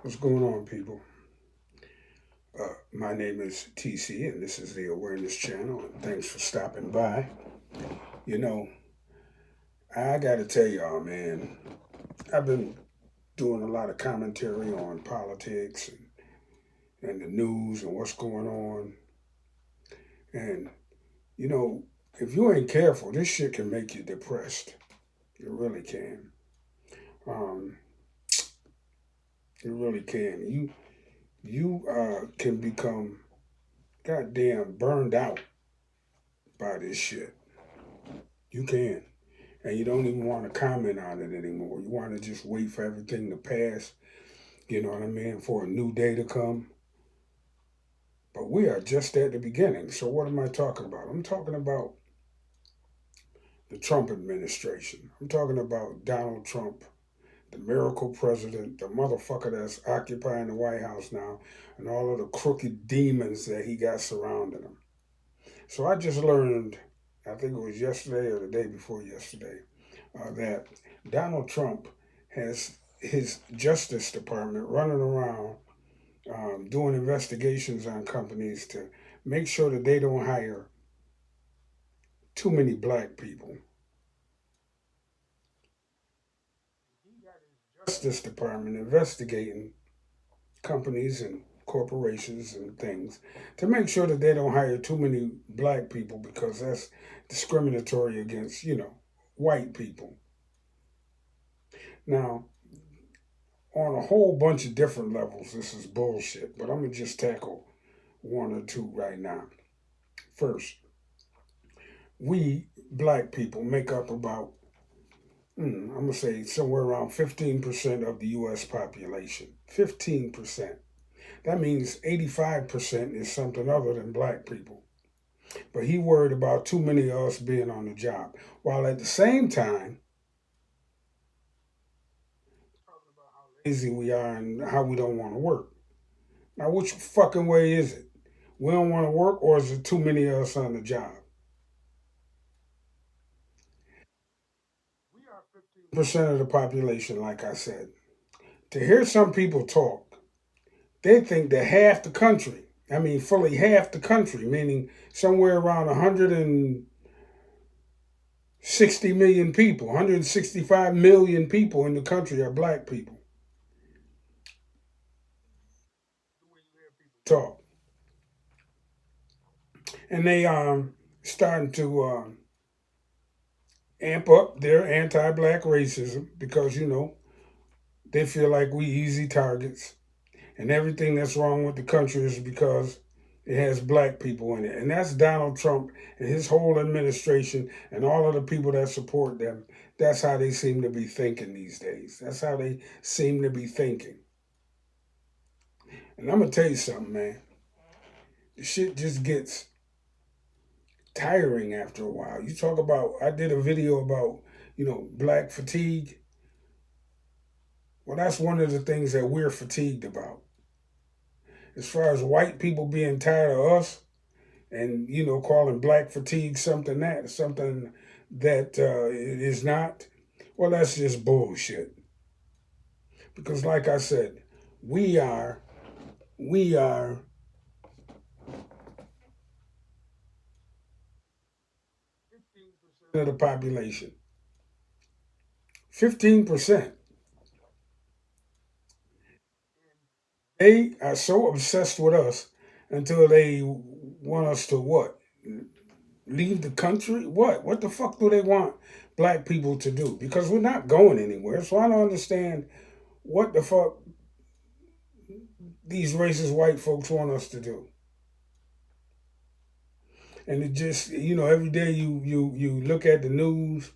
What's going on, people? My name is TC, and this is the Awareness Channel, and thanks for stopping by. You know, I got to tell y'all, man, I've been doing a lot of commentary on politics and the news and what's going on. And, you know, if you ain't careful, this shit can make you depressed. It really can. Um, it really can. You can become goddamn burned out by this shit. You can. And you don't even want to comment on it anymore. You want to just wait for everything to pass, you know what I mean, for a new day to come. But we are just at the beginning. So, what am I talking about? I'm talking about the Trump administration. I'm talking about Donald Trump, the miracle president, the motherfucker that's occupying the White House now, and all of the crooked demons that he got surrounding him. So, I just learned, I think it was yesterday or the day before yesterday, that Donald Trump has his Justice Department running around doing investigations on companies to make sure that they don't hire too many black people. Justice Department investigating companies and corporations and things to make sure that they don't hire too many black people because that's discriminatory against, white people. Now, on a whole bunch of different levels, this is bullshit, but I'm going to just tackle one or two right now. First, we black people make up about, I'm going to say somewhere around 15% of the U.S. population. 15%. That means 85% is something other than black people. But he worried about too many of us being on the job. While at the same time, lazy we are and how we don't want to work. Now, which fucking way is it? We don't want to work, or is it too many of us on the job? We are 15% of the population, like I said. To hear some people talk, they think that half the country, I mean, fully half the country, meaning somewhere around 160 million people, 165 million people in the country are black people. Talk. And they starting to amp up their anti-black racism because, they feel like we easy targets and everything that's wrong with the country is because it has black people in it. And that's Donald Trump and his whole administration and all of the people that support them. That's how they seem to be thinking these days. That's how they seem to be thinking. And I'm going to tell you something, man. The shit just gets tiring after a while. You talk about, I did a video about, black fatigue. Well, that's one of the things that we're fatigued about. As far as white people being tired of us, and calling black fatigue something that it is not, well, that's just bullshit, because like I said, we are 15% of the population. 15%. They are so obsessed with us until they want us to what, leave the country. What the fuck do they want black people to do? Because we're not going anywhere. So I don't understand what the fuck these racist white folks want us to do. And it just, every day you look at the news.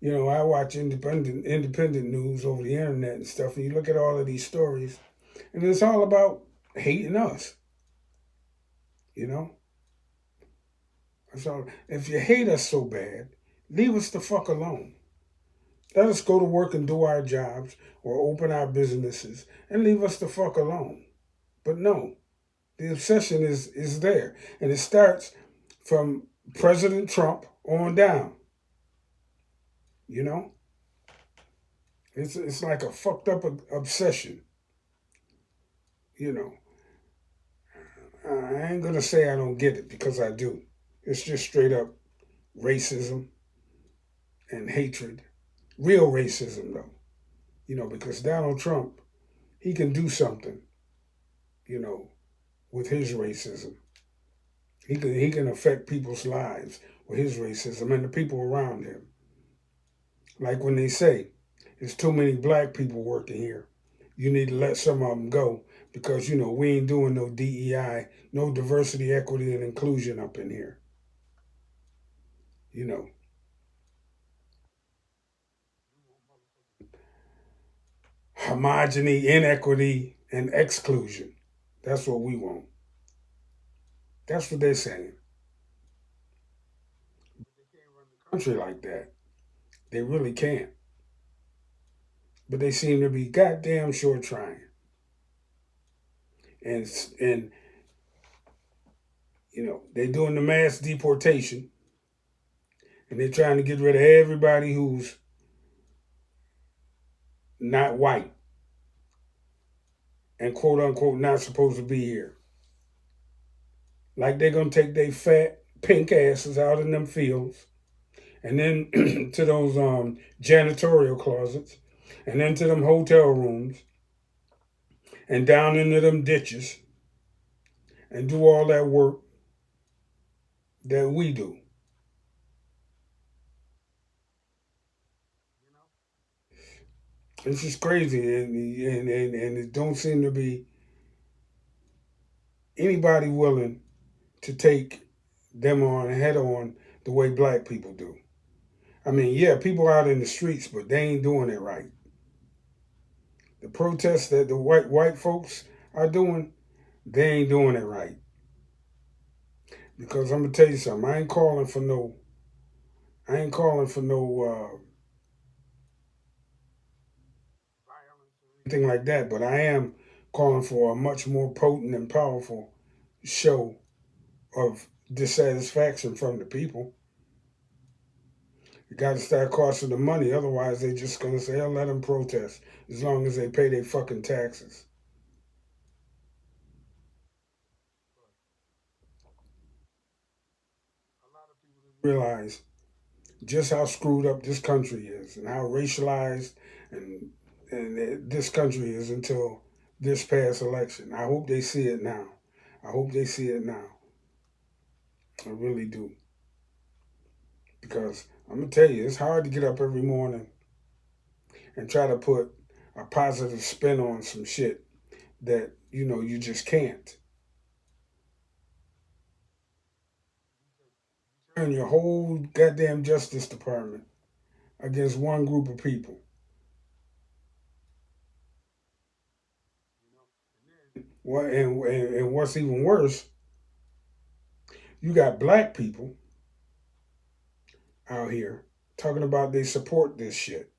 I watch independent news over the internet and stuff, and you look at all of these stories, and it's all about hating us. You know, so if you hate us so bad, leave us the fuck alone. Let us go to work and do our jobs or open our businesses and leave us the fuck alone. But no, the obsession is there, and it starts from President Trump on down. You know, it's like a fucked up obsession. You know, I ain't gonna say I don't get it because I do. It's just straight up racism and hatred. Real racism, though. Because Donald Trump, he can do something, you know, with his racism. He can affect people's lives with his racism and the people around him. Like when they say, there's too many black people working here. You need to let some of them go because, we ain't doing no DEI, no diversity, equity, and inclusion up in here. You know, homogeny, inequity, and exclusion. That's what we want. That's what they're saying. Country like that. They really can't. But they seem to be goddamn sure trying. And they're doing the mass deportation and they're trying to get rid of everybody who's not white and quote unquote not supposed to be here. Like they're gonna take their fat pink asses out in them fields and then to those janitorial closets and then to them hotel rooms and down into them ditches and do all that work that we do. It's just crazy, and it don't seem to be anybody willing to take them on head on the way black people do. I mean, yeah, people out in the streets, but they ain't doing it right. The protests that the white folks are doing, they ain't doing it right. Because I'm gonna tell you something, I ain't calling for no anything like that, but I am calling for a much more potent and powerful show of dissatisfaction from the people. You got to start costing them money, otherwise they're just gonna say, "Hell, let them protest as long as they pay their fucking taxes." Realize just how screwed up this country is and how racialized and this country is until this past election. I hope they see it now. I hope they see it now. I really do. Because I'm gonna tell you, it's hard to get up every morning and try to put a positive spin on some shit that you just can't. Turn your whole goddamn Justice Department against one group of people. And what's even worse, you got black people out here talking about they support this shit.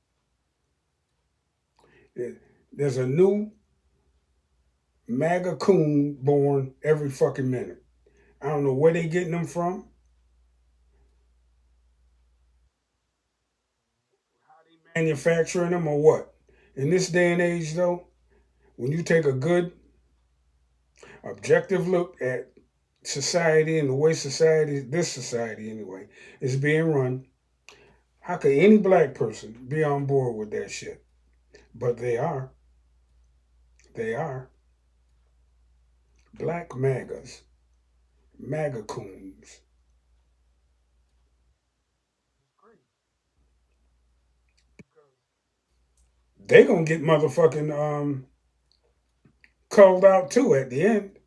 There's a new MAGA coon born every fucking minute. I don't know where they getting them from, manufacturing them or what. In this day and age, though, when you take a good, objective look at society and the way this society anyway, is being run, how could any black person be on board with that shit? But they are. They are. Black MAGAs. MAGA coons. They gonna get motherfucking culled out too at the end.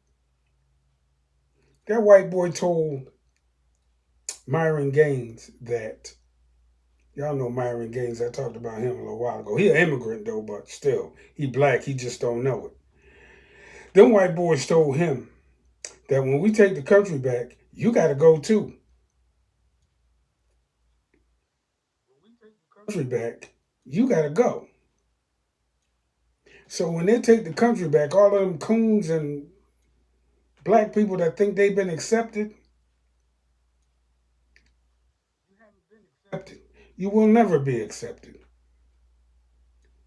That white boy told Myron Gaines that y'all know Myron Gaines. I talked about him a little while ago. He an immigrant though, but still, he black. He just don't know it. Them white boys told him that when we take the country back, you got to go too. Country back, you got to go. So when they take the country back, all of them coons and black people that think they've been accepted, accepted. You will never be accepted.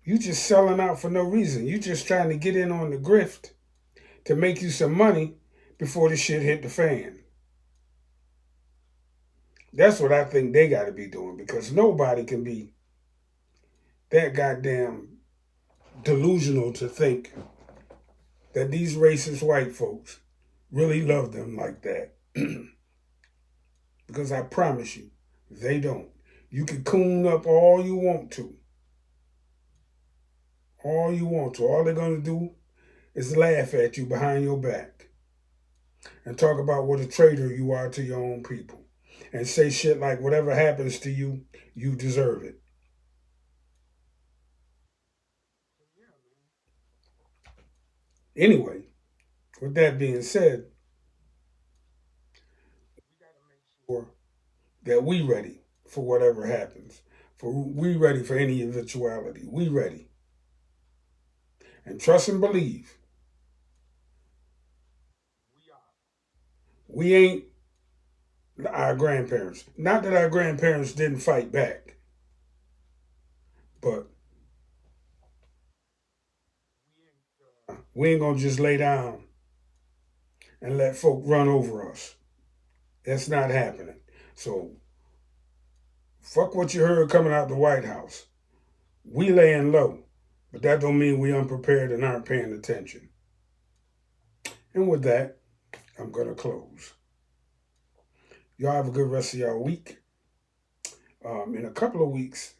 You just selling out for no reason. You just trying to get in on the grift to make you some money before the shit hit the fan. That's what I think they got to be doing, because nobody can be that goddamn delusional to think that these racist white folks really love them like that. Because I promise you, they don't. You can coon up all you want to. All you want to. All they're going to do is laugh at you behind your back and talk about what a traitor you are to your own people. And say shit like, whatever happens to you, you deserve it. Anyway, with that being said, for that we ready for whatever happens. For we ready for any eventuality. We ready. And trust and believe. We ain't our grandparents. Not that our grandparents didn't fight back, but we ain't gonna just lay down and let folk run over us. That's not happening. So fuck what you heard coming out the White House. We laying low, but that don't mean we unprepared and aren't paying attention. And with that, I'm gonna close. Y'all have a good rest of y'all week. In a couple of weeks,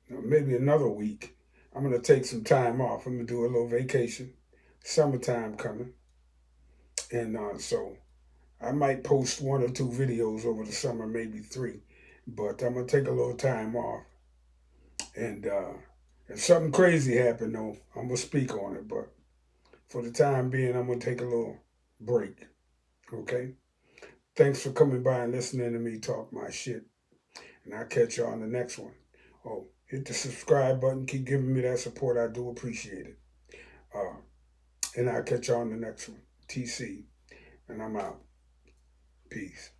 maybe another week, I'm gonna take some time off. I'm gonna do a little vacation. Summertime coming, and so I might post 1 or 2 videos over the summer, maybe 3. But I'm gonna take a little time off, and if something crazy happened, though, I'm gonna speak on it. But for the time being, I'm gonna take a little break. Okay. Thanks for coming by and listening to me talk my shit, and I'll catch you on the next one. Oh, hit the subscribe button. Keep giving me that support. I do appreciate it. Uh, and I'll catch you on the next one. TC, and I'm out. Peace.